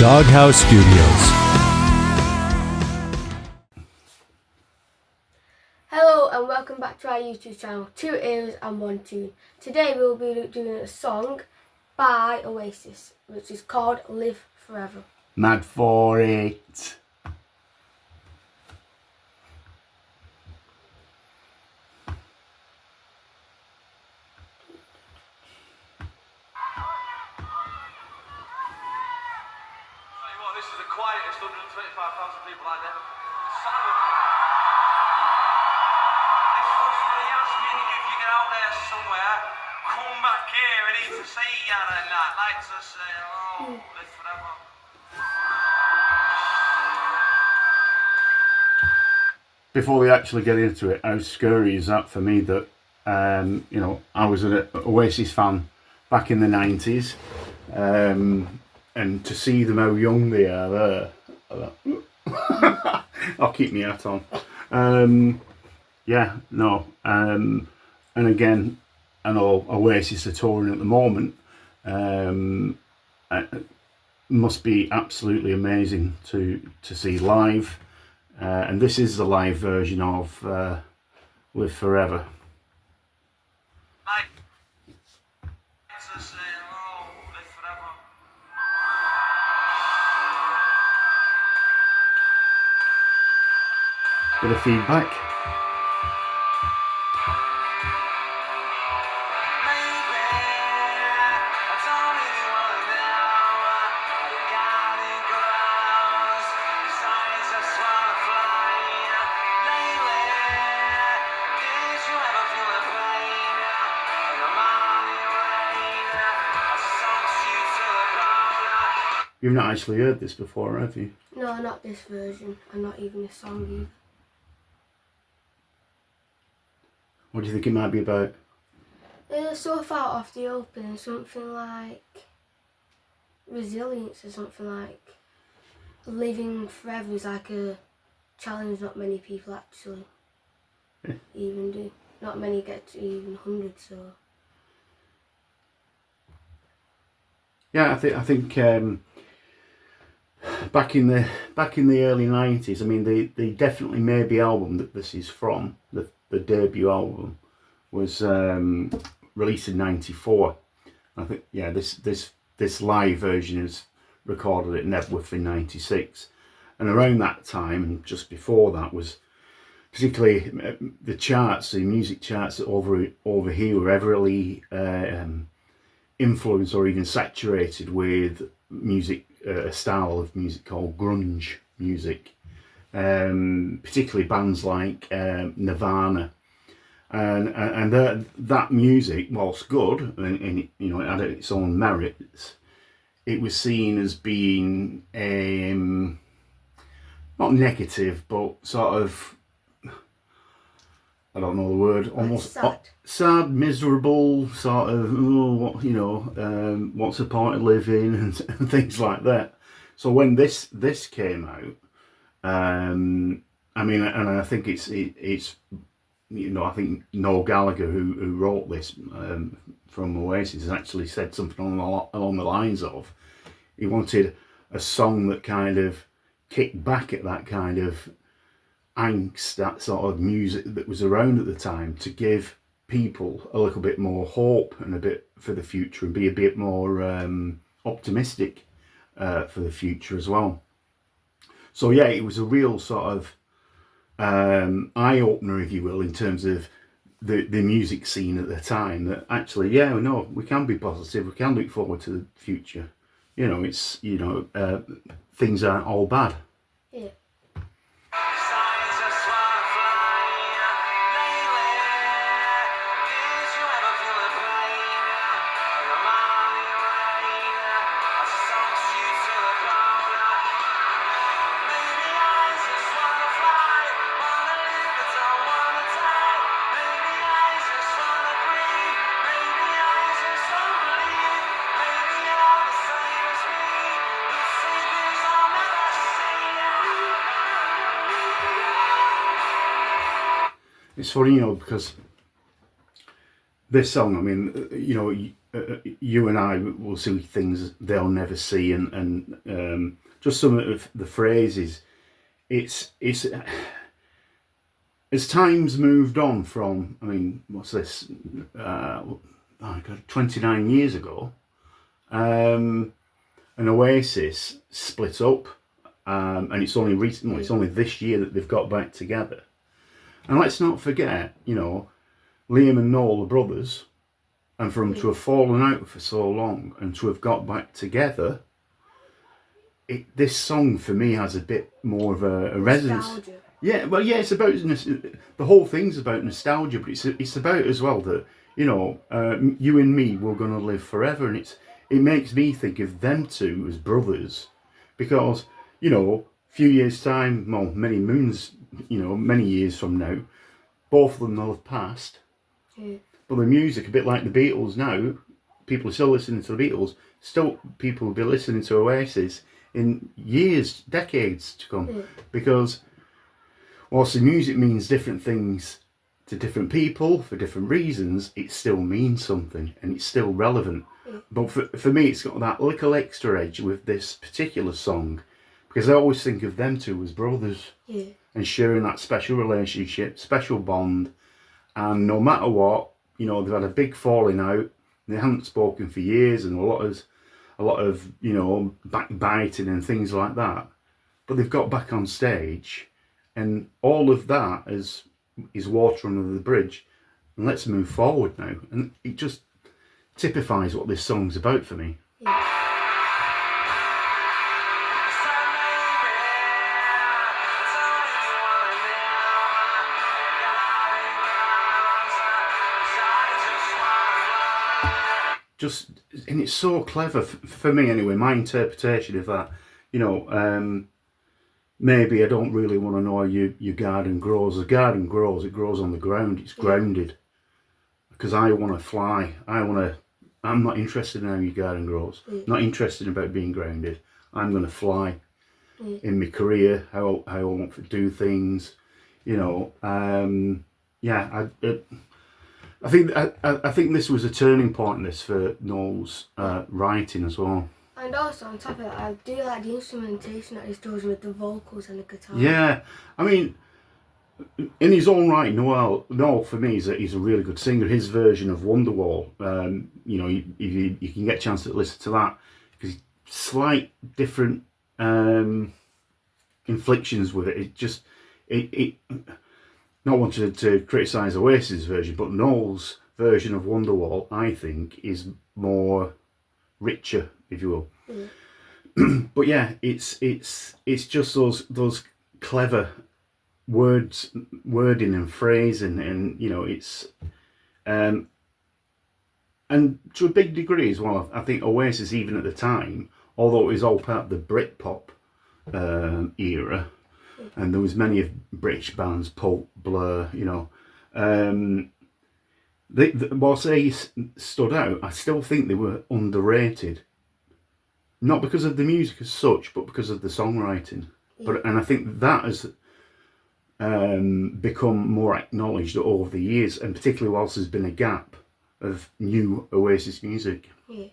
Doghouse Studios. Hello and welcome back to our YouTube channel, 2 Ears and 1 Tune. Today we will be doing a song by Oasis, which is called Live Forever. Mad for it. This is the quietest 125,000 people I've ever silent. This one's for the Yasmin. If you get out there somewhere, come back here. I need to see you and that. Like to say hello, live forever. Before we actually get into it, how scary is that for me that I was an Oasis fan back in the 90s, and to see them how young they are there. I'll keep my hat on. And again, I know Oasis are touring at the moment. It must be absolutely amazing to see live. And this is the live version of Live Forever. Bit of feedback. You've not actually heard this before, have you? No, not this version, and not even this song either. What do you think it might be about? So far off the open, something like resilience, or something like living forever is like a challenge not many people actually even do. Not many get to even 100, so. Yeah, I think back in the early 90s, I mean, the definitely Maybe album that this is from, the debut album, was released in '94. I think, yeah, this live version is recorded at Knebworth in '96, and around that time and just before that was particularly the charts, the music charts over here were heavily influenced or even saturated with music, a style of music called grunge music, particularly bands like Nirvana, and that music, whilst good and it had its own merits, it was seen as being not negative, but sort of, I don't know the word, almost sad, miserable, sort of, what's the point of living, and things like that. So when this came out, I mean, and I think it's I think Noel Gallagher, who wrote this from Oasis, has actually said something along the lines of, he wanted a song that kind of kicked back at that kind of angst, that sort of music that was around at the time, to give people a little bit more hope and a bit for the future, and be a bit more optimistic for the future as well. So yeah, it was a real sort of eye-opener, if you will, in terms of the music scene at the time, that actually, yeah, no, we can be positive, we can look forward to the future. It's, things aren't all bad. Yeah. It's funny, because this song, I mean, you and I will see things they'll never see, and just some of the phrases. It's as time's moved on from, I mean, what's this? Oh God, 29 years ago, an Oasis split up, and it's only recently, it's only this year that they've got back together. And let's not forget, you know, Liam and Noel are brothers, and for them to have fallen out for so long and to have got back together, this song for me has a bit more of a resonance. Nostalgia. Yeah, well, yeah, it's about the whole thing's about nostalgia, but it's about as well that, you know, you and me, we're gonna live forever, and it makes me think of them two as brothers, because, you know, a few years time, well, many moons, you know, many years from now, both of them will have passed. Yeah. But the music, a bit like the Beatles now, people are still listening to the Beatles. Still, people will be listening to Oasis in years, decades to come, because whilst the music means different things to different people for different reasons, it still means something and it's still relevant. But for me, it's got that little extra edge with this particular song, because I always think of them two as brothers and sharing that special relationship, special bond. And no matter what, you know, they've had a big falling out. They haven't spoken for years, and a lot of you know, backbiting and things like that. But they've got back on stage, and all of that is water under the bridge. And let's move forward now. And it just typifies what this song's about for me. Just, and it's so clever for me anyway, my interpretation of that, you know, maybe I don't really want to know how your garden grows. The garden grows, it grows on the ground, it's grounded. Because I want to fly, I'm not interested in how your garden grows, not interested about being grounded. I'm going to fly in my career, how I want to do things, you know. I think this was a turning point in this for Noel's writing as well. And also on top of that, I do like the instrumentation that he's doing with the vocals and the guitar. Yeah, I mean, in his own right, Noel for me he's a really good singer. His version of Wonderwall, you know, you can get a chance to listen to that, because slight different inflictions with it. It not wanted to criticise Oasis' version, but Noel's version of Wonderwall, I think, is more richer, if you will. But yeah, it's just those clever wording and phrasing, and you know, it's and to a big degree as well, I think Oasis, even at the time, although it was all part of the Britpop era, and there was many of British bands, Pulp, Blur, you know, whilst they stood out, I still think they were underrated. Not because of the music as such, but because of the songwriting. And I think that has become more acknowledged over the years, and particularly whilst there's been a gap of new Oasis music. Yeah.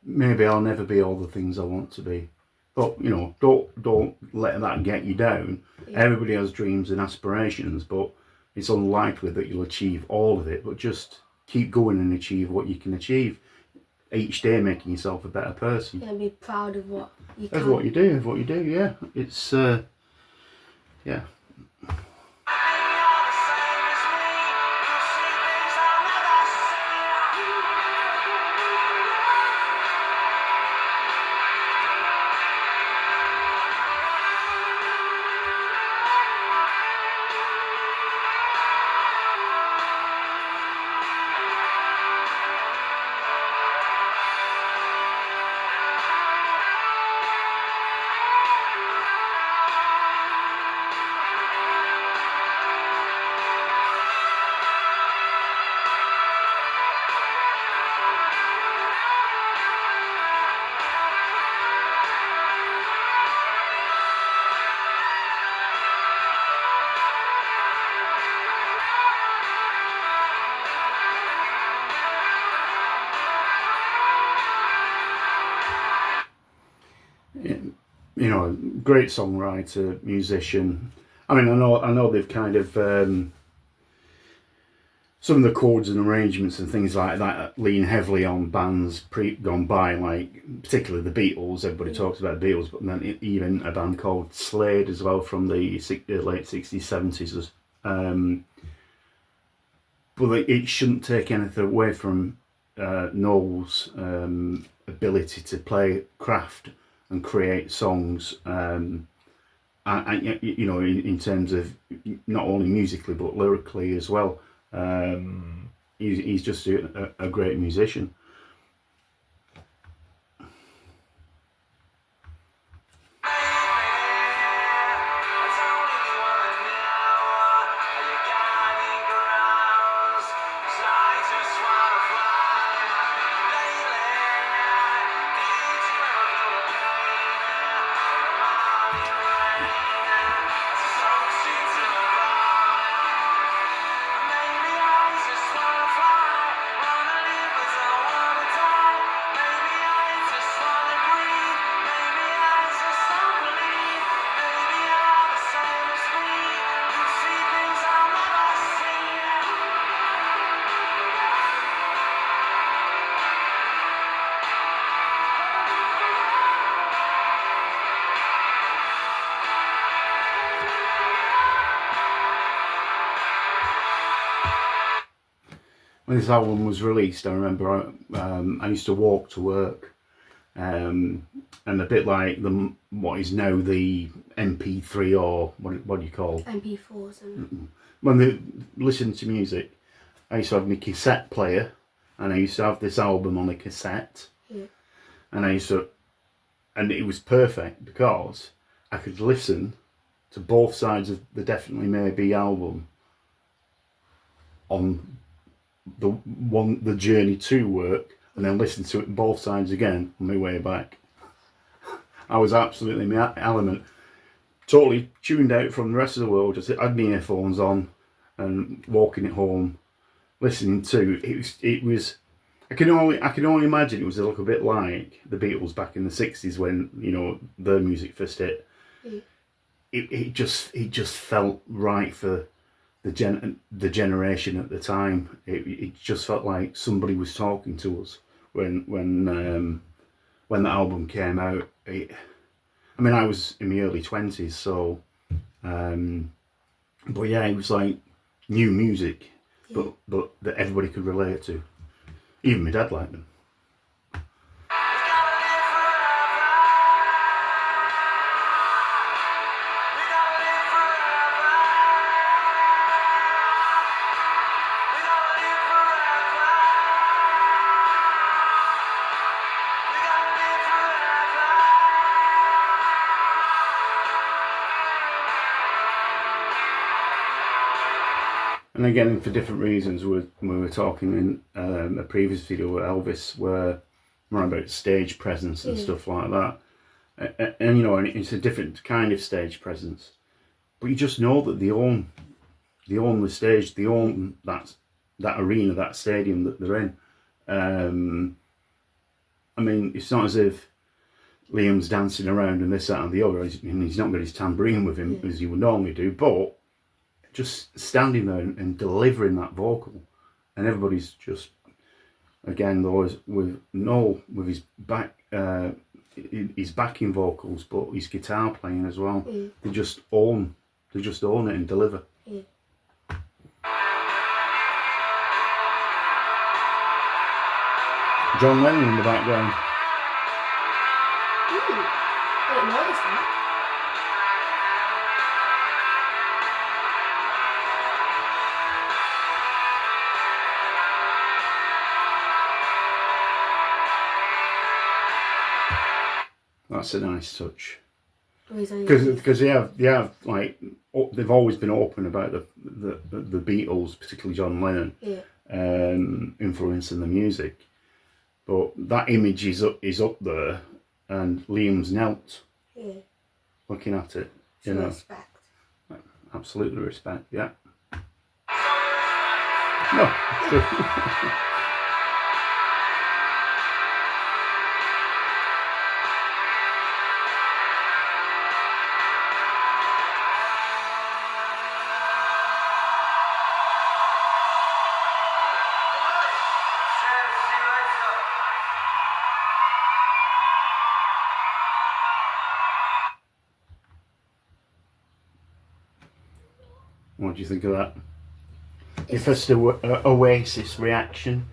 Maybe I'll never be all the things I want to be, but you know, don't let that get you down. Everybody has dreams and aspirations, but it's unlikely that you'll achieve all of it. But just keep going and achieve what you can achieve each day, making yourself a better person. Yeah, be proud of what you can. Of what you do. Yeah, it's yeah. you know, great songwriter, musician. I mean, I know they've kind of some of the chords and arrangements and things like that lean heavily on bands gone by, like particularly the Beatles. Everybody talks about the Beatles, but then even a band called Slade as well from the late 60s, 70s. But it shouldn't take anything away from Noel's ability to play craft and create songs, and you know, in terms of not only musically but lyrically as well. He's just a great musician. When this album was released, I remember I used to walk to work, and a bit like what is now the MP3 or what do you call MP4s and when they listen to music. I used to have my cassette player, and I used to have this album on a cassette, and and it was perfect because I could listen to both sides of the Definitely Maybe album on the journey to work, and then listen to it both sides again on my way back. I was absolutely in my element, totally tuned out from the rest of the world. Just had my earphones on and walking it home, listening to it was. I can only imagine it was a little bit like the Beatles back in the 60s when, you know, their music first hit. It just felt right for the generation at the time. It just felt like somebody was talking to us when the album came out. I mean, I was in my early 20s, so but yeah, it was like new music, but that everybody could relate to. Even my dad liked them. And again, for different reasons, we were talking in a previous video with Elvis, where more about stage presence and stuff like that. And you know, and it's a different kind of stage presence. But you just know that they own the stage, they own that arena, that stadium that they're in. I mean, it's not as if Liam's dancing around and this, that, and the other. He's not got his tambourine with him as you would normally do, but just standing there and delivering that vocal, and everybody's just, again, though, with Noel with his backing vocals, but his guitar playing as well. They just own it and deliver. John Lennon in the background. I didn't notice that. That's a nice touch. Because they have like, they've always been open about the Beatles, particularly John Lennon, influencing the music. But that image is up there, and Liam's knelt, looking at it. You know, respect. Absolutely respect. Yeah. No. What do you think of that? Your first Oasis reaction?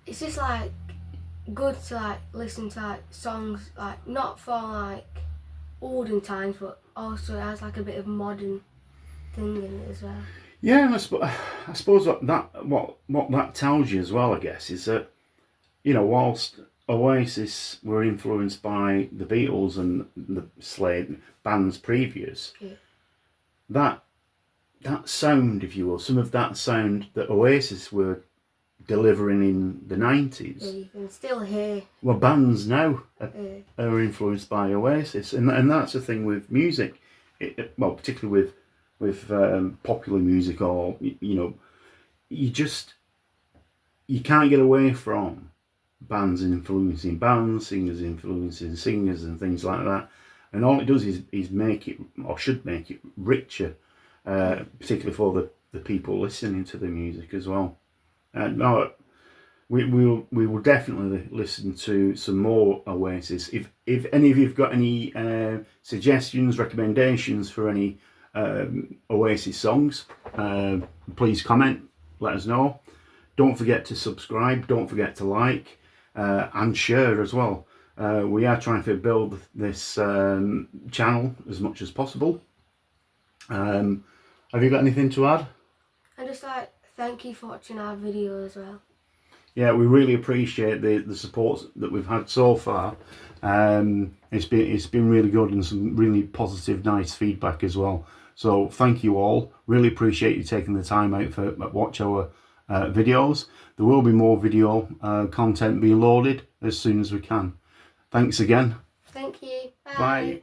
It's just like good to like listen to like songs like not from like olden times, but also it has like a bit of modern thing in it as well. Yeah, and I suppose what that tells you as well, I guess, is that, you know, whilst Oasis were influenced by the Beatles and the Slade bands previous, that sound, if you will, some of that sound that Oasis were delivering in the 90s, you can still hear. Well, bands now are influenced by Oasis, and that's the thing with music. Well, particularly with popular music, or you know, you can't get away from bands influencing bands, singers influencing singers, and things like that. And all it does is make it, or should make it, richer, particularly for the people listening to the music as well. No, we will definitely listen to some more Oasis. If any of you've got any suggestions, recommendations for any Oasis songs, please comment, let us know. Don't forget to subscribe, don't forget to like and share as well. We are trying to build this channel as much as possible. Have you got anything to add? And just like thank you for watching our video as well. Yeah, we really appreciate the support that we've had so far. It's been really good, and some really positive, nice feedback as well. So thank you all. Really appreciate you taking the time out to watch our videos. There will be more video content being loaded as soon as we can. Thanks again. Thank you. Bye. Bye.